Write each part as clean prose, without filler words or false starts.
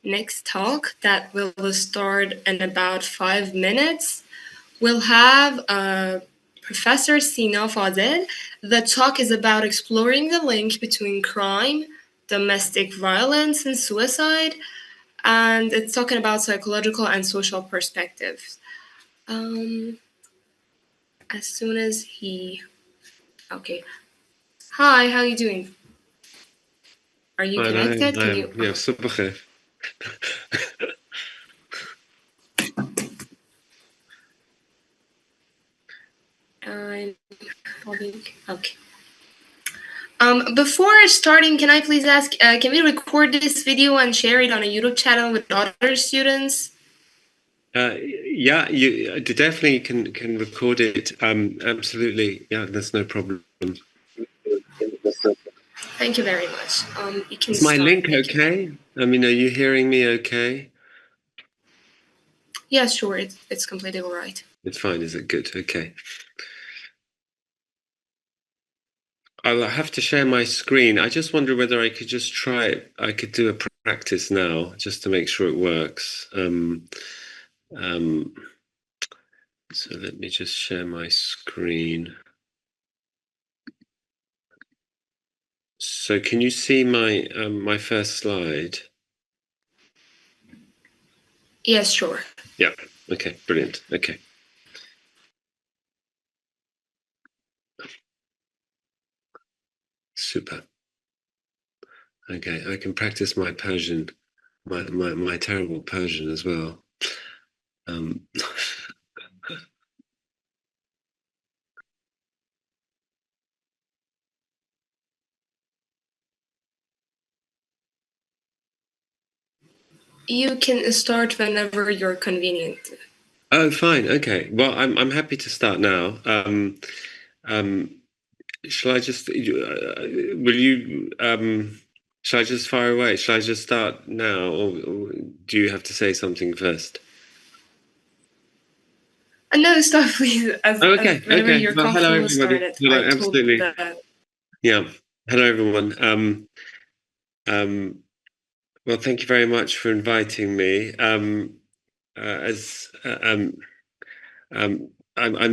next talk that will start in about 5 minutes. We'll have Professor Seena Fazel. The talk is about exploring the link between crime, domestic violence, and suicide, and it's talking about psychological and social perspectives. As soon as he... Okay. Hi, how are you doing? Are you connected? Can you... Yeah, super khair. Okay. Before starting, can I please ask, can we record this video and share it on a YouTube channel with other students? Yeah, you definitely can record it. Absolutely. Yeah, there's no problem. Thank you very much. You can Is my start. link okay? I mean, are you hearing me okay? Yeah, sure. It's completely all right. It's fine. Is it good? Okay. I'll have to share my screen. I just wonder whether I could just try it. I could do a practice now just to make sure it works. So let me just share my screen. So can you see my my first slide? Yes, sure. Yeah. Okay. Brilliant. Okay. Super. Okay. I can practice my Persian, my terrible Persian as well. You can start whenever you're convenient. Oh, fine. Okay. Well, I'm happy to start now. Shall I just? Will you? Shall I just fire away? Shall I just start now, or do you have to say something first? No, stop, please. Okay. Whenever Okay. you're Well, hello comfortable, everybody. start it. Hello, I told absolutely. that. Yeah. Hello everyone. Well, thank you very much for inviting me. I'm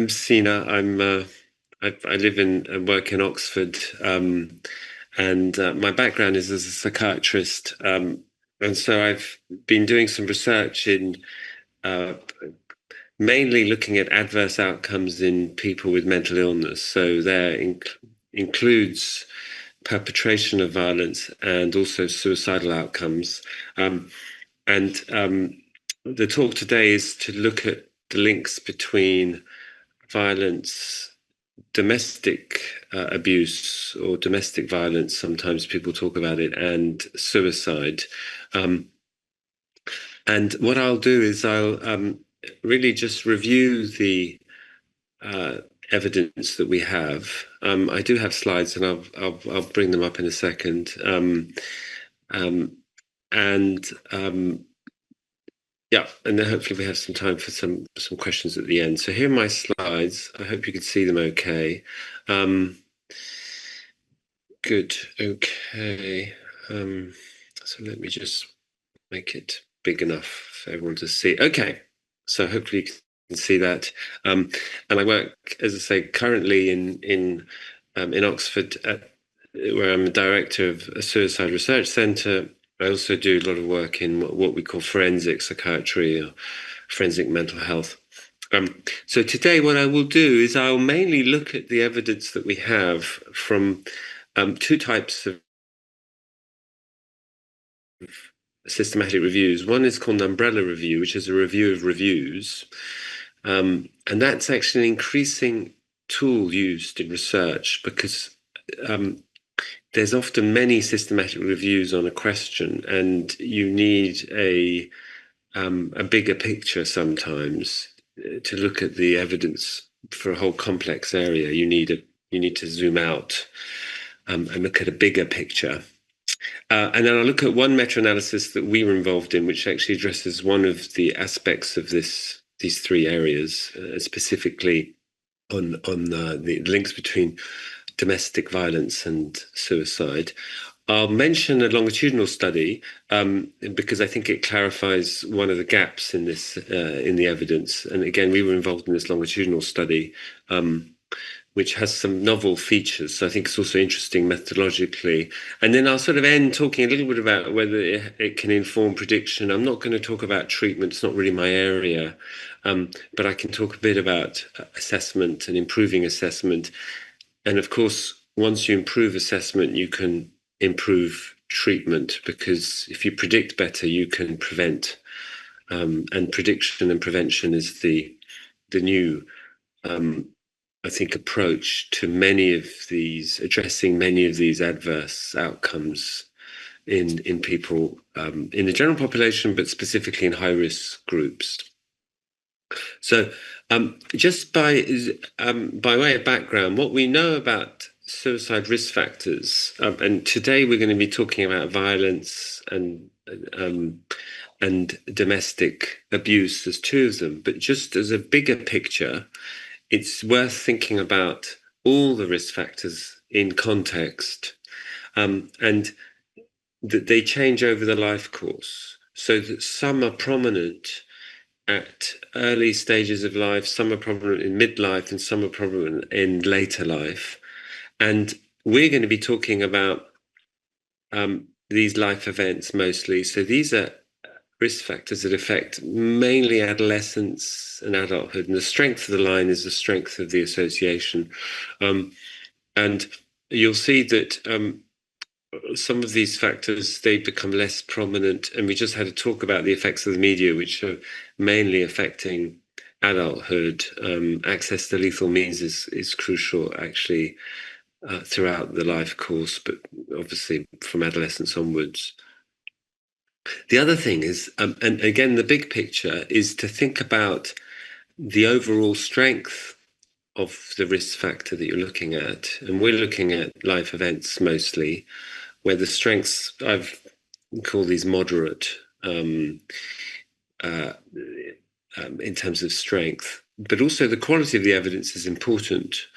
Seena. I live and work in Oxford, and my background is as a psychiatrist, and so I've been doing some research in mainly looking at adverse outcomes in people with mental illness. So there includes perpetration of violence and also suicidal outcomes. The talk today is to look at the links between violence, domestic abuse or domestic violence, sometimes people talk about it, and suicide. And what I'll do is I'll really just review the evidence that we have. I do have slides, and I'll bring them up in a second. Yeah, and then hopefully we have some time for some questions at the end. So here are my slides. I hope you can see them okay. Good. Okay. So let me just make it big enough for everyone to see. Okay. So hopefully you can see that. And I work, as I say, currently in Oxford, where I'm a director of a suicide research centre. I also do a lot of work in what we call forensic psychiatry or forensic mental health. So today what I will do is I'll mainly look at the evidence that we have from two types of systematic reviews. One is called an umbrella review, which is a review of reviews. And that's actually an increasing tool used in research because there's often many systematic reviews on a question, and you need a bigger picture sometimes to look at the evidence for a whole complex area. You need to zoom out and look at a bigger picture. And then I'll look at one meta-analysis that we were involved in, which actually addresses one of the aspects of these three areas, specifically on the links between domestic violence and suicide. I'll mention a longitudinal study because I think it clarifies one of the gaps in this in the evidence. And again, we were involved in this longitudinal study, which has some novel features. So I think it's also interesting methodologically. And then I'll sort of end talking a little bit about whether it can inform prediction. I'm not going to talk about treatment; it's not really my area. But I can talk a bit about assessment and improving assessment. And of course, once you improve assessment, you can improve treatment, because if you predict better, you can prevent. And prediction and prevention is the new, I think, approach to addressing many of these adverse outcomes in people in the general population, but specifically in high risk groups. So, just by way of background, what we know about suicide risk factors, and today we're going to be talking about violence and domestic abuse as two of them. But just as a bigger picture, it's worth thinking about all the risk factors in context, and that they change over the life course, so that some are prominent at early stages of life, some are prominent in midlife, and some are prominent in later life. And we're going to be talking about these life events mostly. So these are risk factors that affect mainly adolescence and adulthood. And the strength of the line is the strength of the association. And you'll see that some of these factors, they become less prominent. And we just had a talk about the effects of the media, which are mainly affecting adulthood. Access to lethal means is crucial, actually, throughout the life course, but obviously from adolescence onwards. The other thing is, and again, the big picture is to think about the overall strength of the risk factor that you're looking at. And we're looking at life events mostly, where the strengths, I've called these moderate in terms of strength, but also the quality of the evidence is important,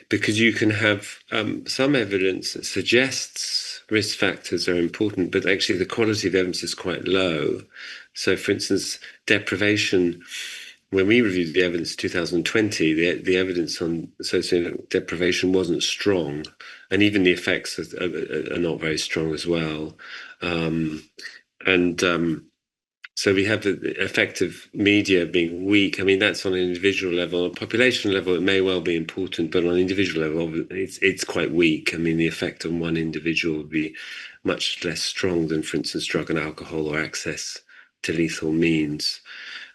because you can have some evidence that suggests risk factors are important, but actually the quality of evidence is quite low. So, for instance, deprivation. When we reviewed the evidence in 2020, the evidence on socioeconomic deprivation wasn't strong, and even the effects are not very strong as well. So we have the effect of media being weak. I mean, that's on an individual level. On a population level, it may well be important, but on an individual level, it's quite weak. I mean, the effect on one individual would be much less strong than, for instance, drug and alcohol or access to lethal means.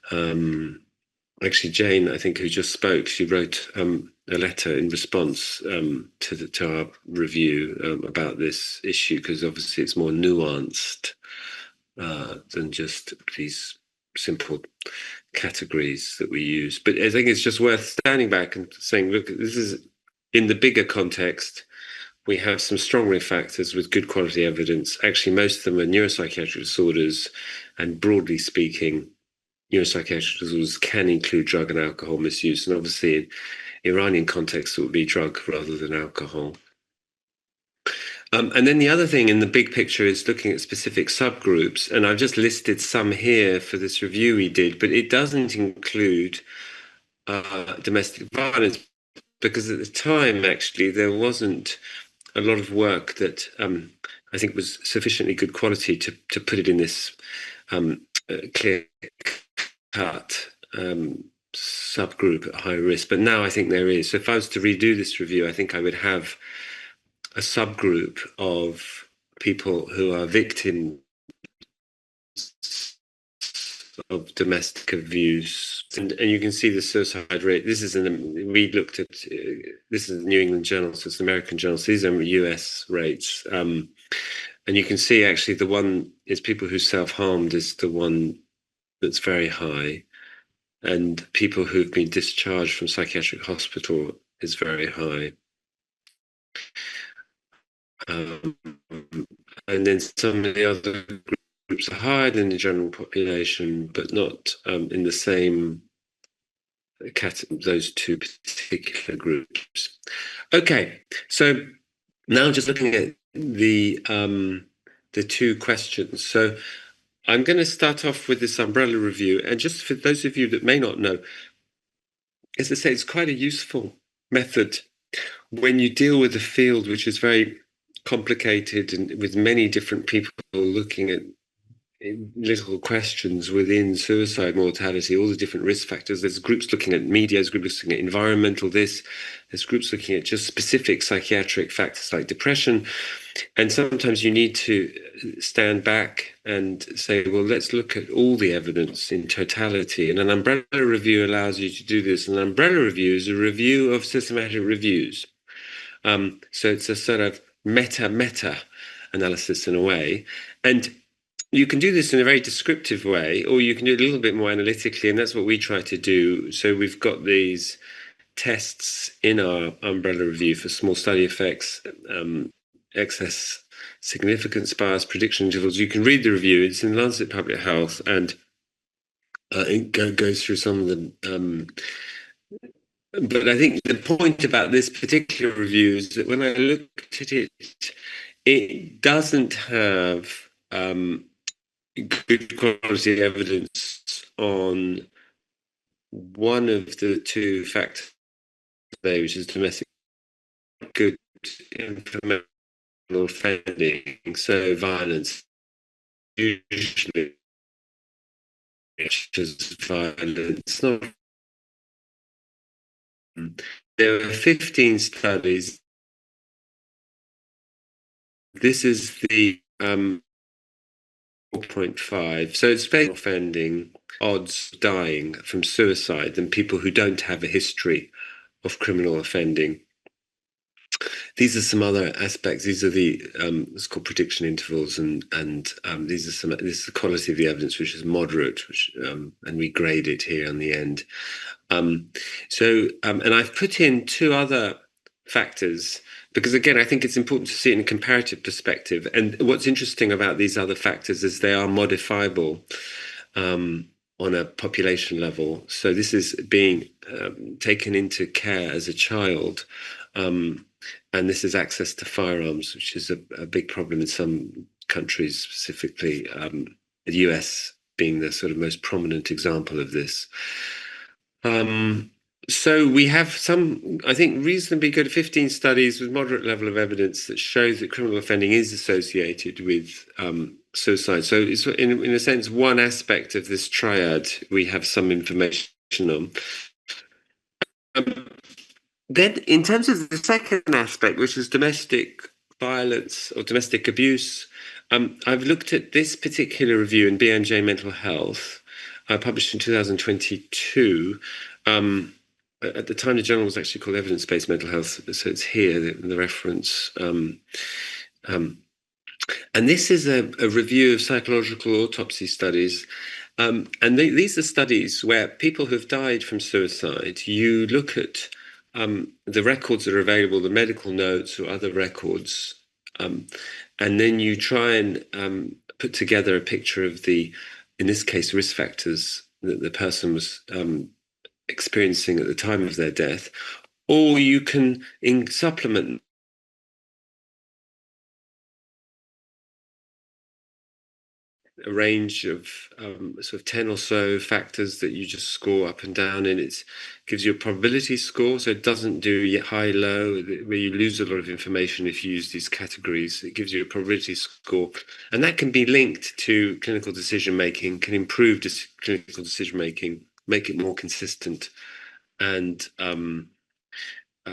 Actually, Jane, I think, who just spoke, she wrote a letter in response to our review about this issue, because obviously it's more nuanced than just these simple categories that we use. But I think it's just worth standing back and saying, look, this is in the bigger context. We have some strong risk factors with good quality evidence. Actually, most of them are neuropsychiatric disorders, and broadly speaking, neuropsychiatric disorders can include drug and alcohol misuse. And obviously, in Iranian context, it would be drug rather than alcohol. And then the other thing in the big picture is looking at specific subgroups. And I've just listed some here for this review we did, but it doesn't include domestic violence, because at the time, actually, there wasn't a lot of work that I think was sufficiently good quality to put it in this clear-cut subgroup at high risk. But now I think there is. So if I was to redo this review, I think I would have a subgroup of people who are victims of domestic abuse, and you can see the suicide rate. This is we looked at this is the New England Journal, so it's an American journal. So these are US rates, and you can see actually the one is people who self-harmed is the one that's very high, and people who've been discharged from psychiatric hospital is very high. And then some of the other groups are higher than the general population, but not in the same category, those two particular groups. Okay, so now just looking at the two questions. So I'm going to start off with this umbrella review. And just for those of you that may not know, as I say, it's quite a useful method when you deal with a field which is very complicated and with many different people looking at little questions within suicide mortality, all the different risk factors. There's groups looking at media, there's groups looking at environmental there's groups looking at just specific psychiatric factors like depression. And sometimes you need to stand back and say, well, let's look at all the evidence in totality. And an umbrella review allows you to do this. An umbrella review is a review of systematic reviews. So it's a sort of meta analysis in a way. And you can do this in a very descriptive way, or you can do it a little bit more analytically, and that's what we try to do. So we've got these tests in our umbrella review for small study effects, excess significance bias, prediction intervals. You can read the review. It's in Lancet Public Health, and it goes through some of the... but I think the point about this particular review is that when I looked at it, it doesn't have... good quality evidence on one of the two factors there, which is domestic good informational offending. So violence, usually is violence. Not. There were 15 studies. This is the 4.5. So it's based on offending odds dying from suicide than people who don't have a history of criminal offending. These are some other aspects. These are the it's called prediction intervals, and these are some. This is the quality of the evidence, which is moderate, which and we grade it here on the end. And I've put in two other factors because, again, I think it's important to see it in a comparative perspective. And what's interesting about these other factors is they are modifiable on a population level. So this is being taken into care as a child. And this is access to firearms, which is a big problem in some countries, specifically the US being the sort of most prominent example of this. So we have some, I think, reasonably good 15 studies with moderate level of evidence that shows that criminal offending is associated with suicide. So it's in a sense one aspect of this triad we have some information on. Then in terms of the second aspect, which is domestic violence or domestic abuse, I've looked at this particular review in B&J Mental Health, published in 2022. At the time, the journal was actually called Evidence-Based Mental Health, so it's here, the reference. And this is a review of psychological autopsy studies. And these are studies where people who've died from suicide, you look at the records that are available, the medical notes or other records, and then you try and put together a picture of the, in this case, risk factors that the person was experiencing at the time of their death, or you can supplement a range of sort of 10 or so factors that you just score up and down, and it gives you a probability score, so it doesn't do high low where you lose a lot of information if you use these categories. It gives you a probability score, and that can be linked to clinical decision making, can improve clinical decision making, make it more consistent and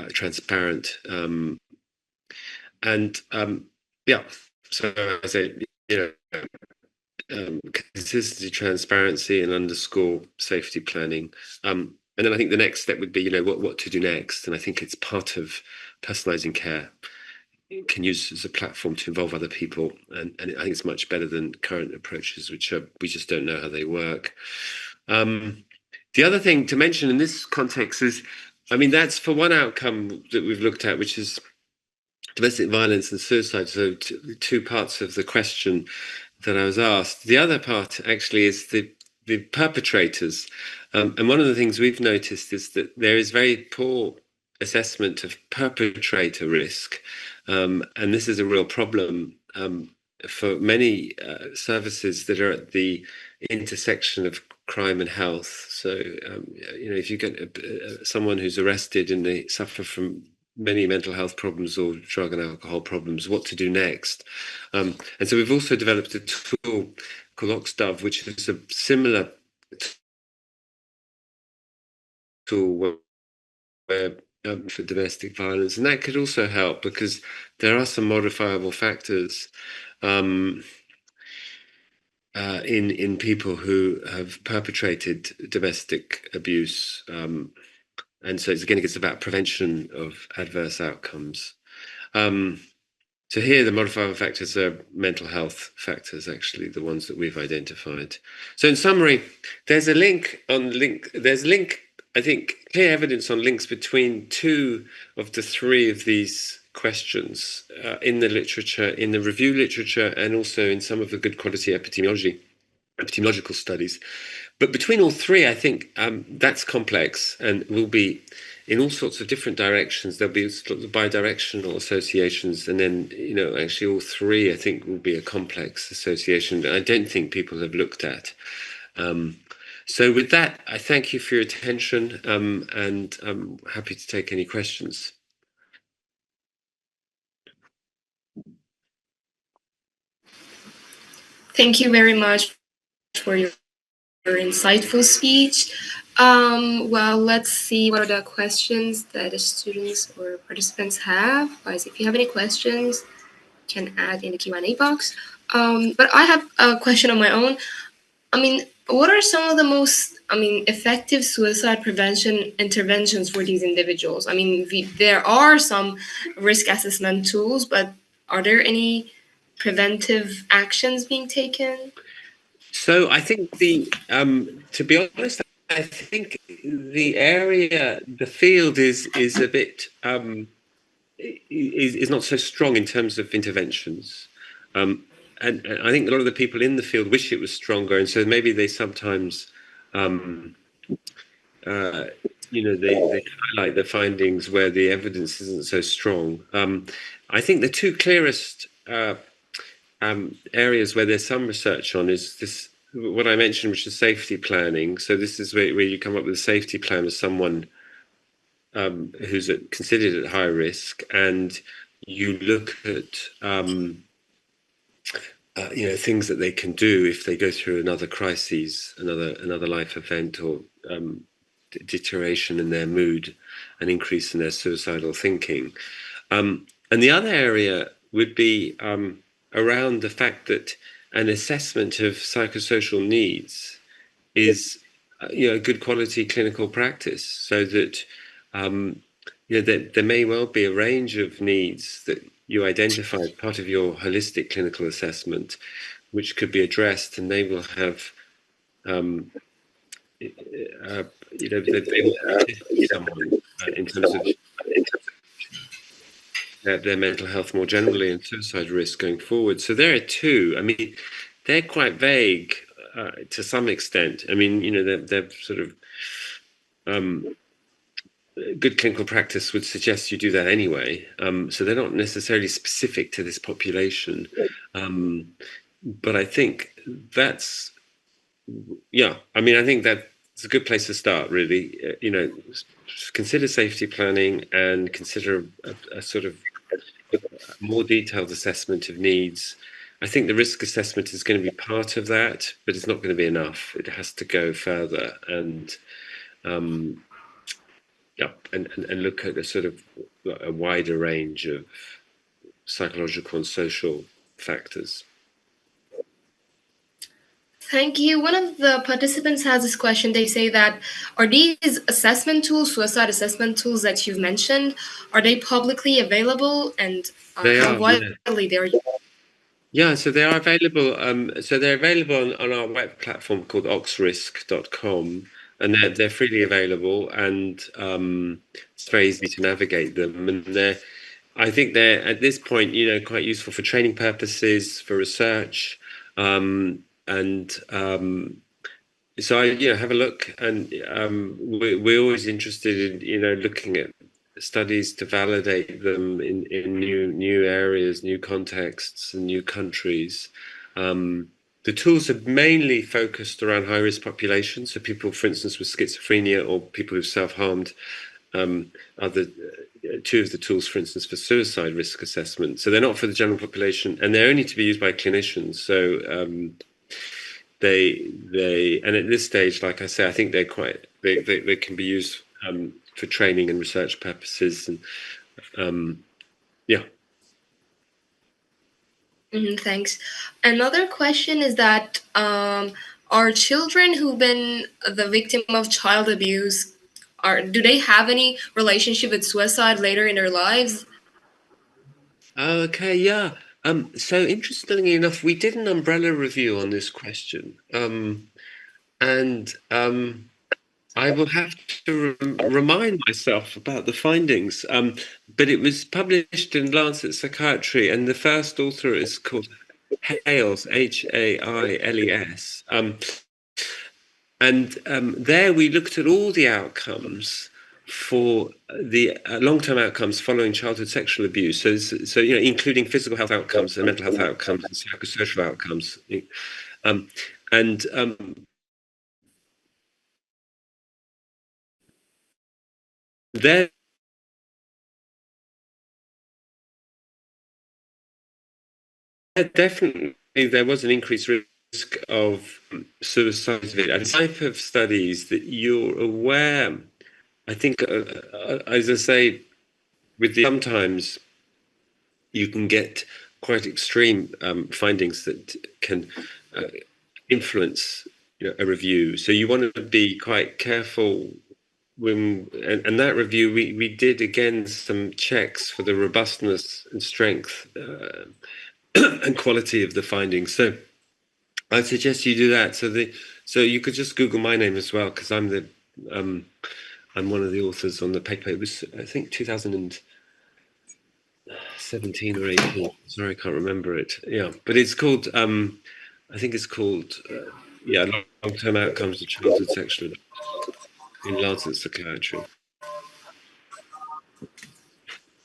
transparent. Yeah, so I say, consistency, transparency, and underscore safety planning. And then I think the next step would be, what to do next. And I think it's part of personalizing care. It can use as a platform to involve other people. And I think it's much better than current approaches, which we just don't know how they work. The other thing to mention in this context is, that's for one outcome that we've looked at, which is domestic violence and suicide. So two parts of the question that I was asked. The other part actually is the perpetrators. And one of the things we've noticed is that there is very poor assessment of perpetrator risk. and this is a real problem for many services that are at the intersection of crime and health. So, if you get someone who's arrested and they suffer from many mental health problems or drug and alcohol problems, what to do next? And so we've also developed a tool called Oxdove, which is a similar tool where for domestic violence, and that could also help because there are some modifiable factors in people who have perpetrated domestic abuse, and so it's about prevention of adverse outcomes. So here, the modifiable factors are mental health factors, actually, the ones that we've identified. So in summary, there's a link, I think, clear evidence on links between two of the three of these questions in the literature, in the review literature, and also in some of the good quality epidemiological studies. But between all three, I think that's complex and will be in all sorts of different directions. There'll be lots of bidirectional associations, and then actually all three I think will be a complex association that I don't think people have looked at. So with that, I thank you for your attention, and I'm happy to take any questions. Thank you very much for your insightful speech. Well, let's see what are the questions that the students or participants have. Guys, if you have any questions, you can add in the Q&A box. But I have a question on my own. What are some of the most, effective suicide prevention interventions for these individuals? There are some risk assessment tools, but are there any preventive actions being taken? So I think to be honest, I think the field is a bit is not so strong in terms of interventions, and I think a lot of the people in the field wish it was stronger, and so maybe they sometimes, they highlight the findings where the evidence isn't so strong. I think the two clearest areas where there's some research on is this, what I mentioned, which is safety planning. So this is where you come up with a safety plan of someone who's considered at high risk, and you look at things that they can do if they go through another crisis, another life event, or deterioration in their mood, an increase in their suicidal thinking. And the other area would be around the fact that an assessment of psychosocial needs is a good quality clinical practice, so that there may well be a range of needs that you identify as part of your holistic clinical assessment, which could be addressed, and they will have they will assist someone in terms of their mental health more generally and suicide risk going forward. So there are two. They're quite vague to some extent. They're sort of good clinical practice would suggest you do that anyway. So they're not necessarily specific to this population. But I think that's, I think that's a good place to start, really. Consider safety planning and consider a sort of more detailed assessment of needs. I think the risk assessment is going to be part of that, but it's not going to be enough. It has to go further and look at a sort of a wider range of psychological and social factors. Thank you. One of the participants has this question. They say that, are these assessment tools, suicide assessment tools that you've mentioned, are they publicly available, and how widely they are used? Yeah, so they are available. They're available on our web platform called oxrisk.com, and they're freely available, and it's very easy to navigate them. And I think they're at this point, quite useful for training purposes, for research, so I have a look, and we're always interested in looking at studies to validate them in new areas, new contexts, and new countries. The tools are mainly focused around high-risk populations, so people, for instance, with schizophrenia or people who've self-harmed. Two of the tools, for instance, for suicide risk assessment. So they're not for the general population, and they're only to be used by clinicians. So and at this stage, like I say, I think they can be used for training and research purposes, and yeah. Thanks. Another question is that are children who've been the victim of child abuse, do they have any relationship with suicide later in their lives? Okay, yeah. So interestingly enough, we did an umbrella review on this question, and I will have to remind myself about the findings. But it was published in Lancet Psychiatry, and the first author is called Hales, Hailes. And there we looked at all the outcomes for the long-term outcomes following childhood sexual abuse. So including physical health outcomes and mental health outcomes and psychosocial outcomes. And there definitely there was an increased risk of suicide. And the type of studies that you're aware, I think, as I say, sometimes you can get quite extreme findings that can influence a review. So you want to be quite careful and that review, we did again some checks for the robustness and strength and quality of the findings. So I suggest you do that. So you could just Google my name as well, because I'm one of the authors on the paper. It was, I think, 2017 or 18. Sorry, I can't remember it. Yeah, but it's called. I think it's called. Long-term outcomes of childhood sexual abuse in Lancet Psychiatry.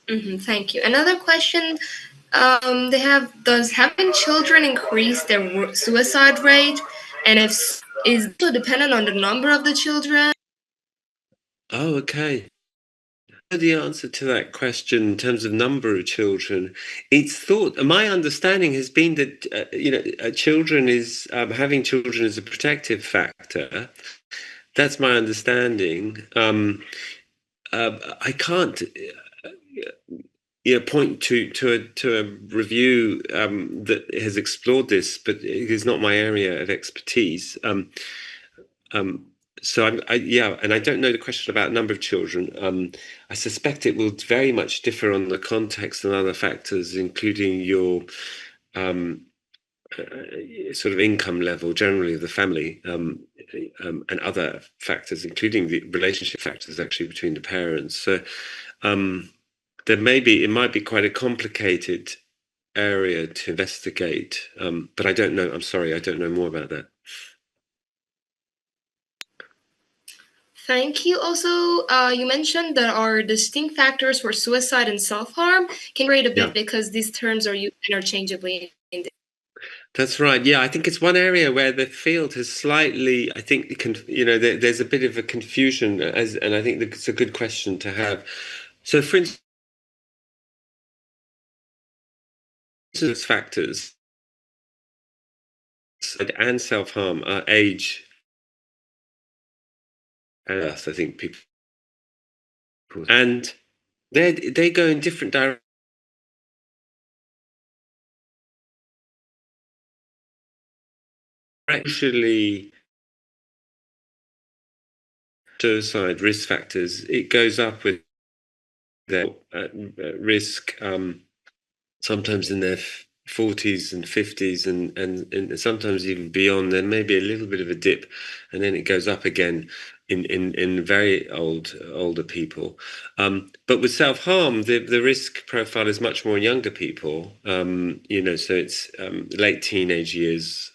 Thank you. Another question does having children increase their suicide rate? And if is also dependent on the number of the children? Oh, okay. The answer to that question in terms of number of children, it's thought. My understanding has been that children is having children is a protective factor. That's my understanding. I can't point to a review that has explored this, but it is not my area of expertise. So and I don't know the question about number of children. I suspect it will very much differ on the context and other factors, including your sort of income level generally of the family, and other factors, including the relationship factors actually between the parents. So it might be quite a complicated area to investigate, but I don't know. I'm sorry, I don't know more about that. Thank you. Also, you mentioned there are distinct factors for suicide and self-harm. Can you rate a bit, because these terms are used interchangeably in the— That's right. Yeah, I think it's one area where the field has slightly, I think, there's a bit of a confusion, and I think it's a good question to have. So, for instance, factors and self-harm are age and earth, I think people, and they go in different directions. Actually, suicide risk factors, it goes up with their risk, sometimes in their 40s and 50s, and sometimes even beyond. There may be a little bit of a dip, and then it goes up again in very older people. But with self-harm, the risk profile is much more in younger people. So it's late teenage years,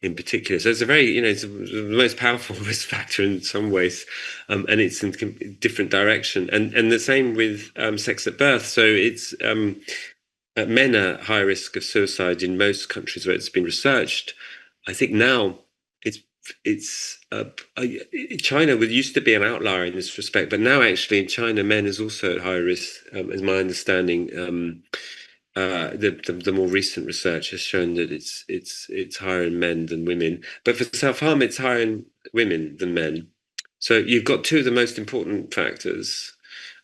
in particular. So it's a very, it's the most powerful risk factor in some ways, and it's in different direction. And the same with sex at birth. So it's men are high risk of suicide in most countries where it's been researched. I think now it's China used to be an outlier in this respect, but now actually in China, men is also at high risk, is my understanding. The more recent research has shown that it's higher in men than women, but for self-harm, it's higher in women than men. So you've got two of the most important factors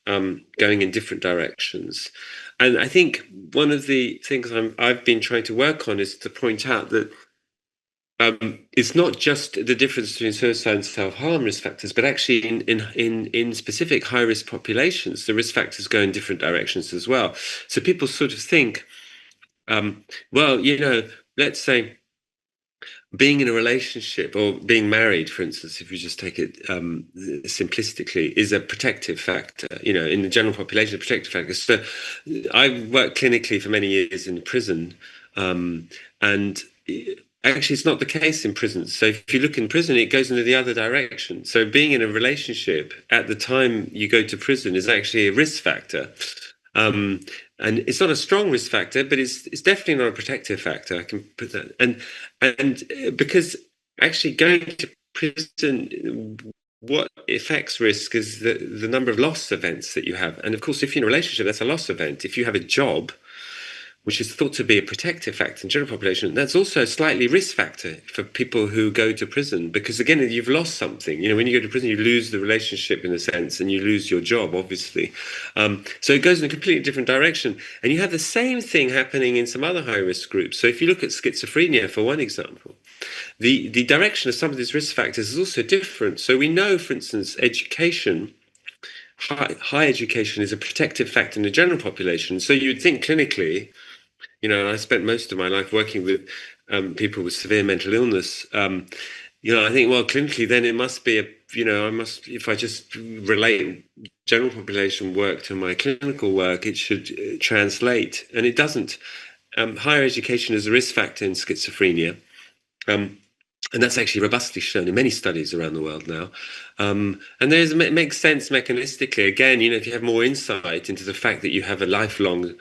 going in different directions. And I think one of the things I've been trying to work on is to point out that it's not just the difference between suicide and self-harm risk factors, but actually in specific high-risk populations, the risk factors go in different directions as well. So people sort of think, well, let's say being in a relationship or being married, for instance, if you just take it simplistically, is a protective factor, in the general population, a protective factor. So I worked clinically for many years in prison, and actually it's not the case in prisons. So if you look in prison, it goes in the other direction. So being in a relationship at the time you go to prison is actually a risk factor. And it's not a strong risk factor, but it's definitely not a protective factor. I can put that. And because actually going to prison, what affects risk is the number of loss events that you have. And of course, if you're in a relationship, that's a loss event. If you have a job, which is thought to be a protective factor in the general population, that's also a slightly risk factor for people who go to prison, because again, you've lost something. When you go to prison, you lose the relationship in a sense, and you lose your job, obviously. So it goes in a completely different direction. And you have the same thing happening in some other high-risk groups. So if you look at schizophrenia, for one example, the direction of some of these risk factors is also different. So we know, for instance, education, high education is a protective factor in the general population. So you'd think clinically, I spent most of my life working with people with severe mental illness. I think, well, clinically, then it must be if I just relate general population work to my clinical work, it should translate. And it doesn't. Higher education is a risk factor in schizophrenia. And that's actually robustly shown in many studies around the world now. And it makes sense mechanistically. Again, if you have more insight into the fact that you have a lifelong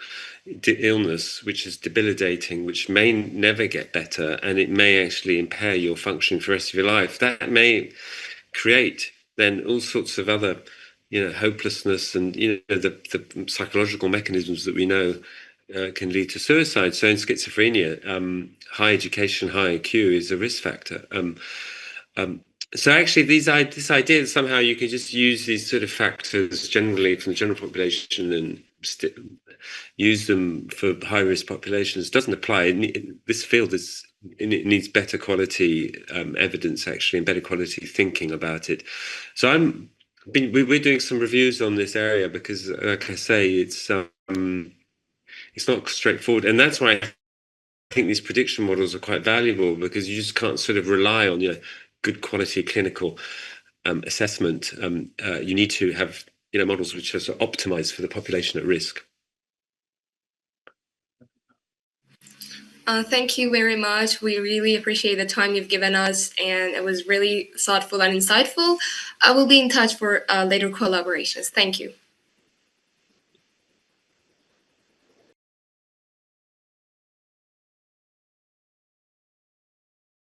illness which is debilitating, which may never get better, and it may actually impair your function for the rest of your life, that may create then all sorts of other, hopelessness and, the psychological mechanisms that we know can lead to suicide. So in schizophrenia, high education, high IQ is a risk factor. So actually, this idea that somehow you can just use these sort of factors generally from the general population and use them for high-risk populations doesn't apply. This field it needs better quality evidence, actually, and better quality thinking about it. So we're doing some reviews on this area because, like I say, it's not straightforward, and that's why I think these prediction models are quite valuable, because you just can't sort of rely on good quality clinical assessment. You need to have models which are sort of optimized for the population at risk. Thank you very much. We really appreciate the time you've given us, and it was really thoughtful and insightful. I will be in touch for later collaborations. Thank you.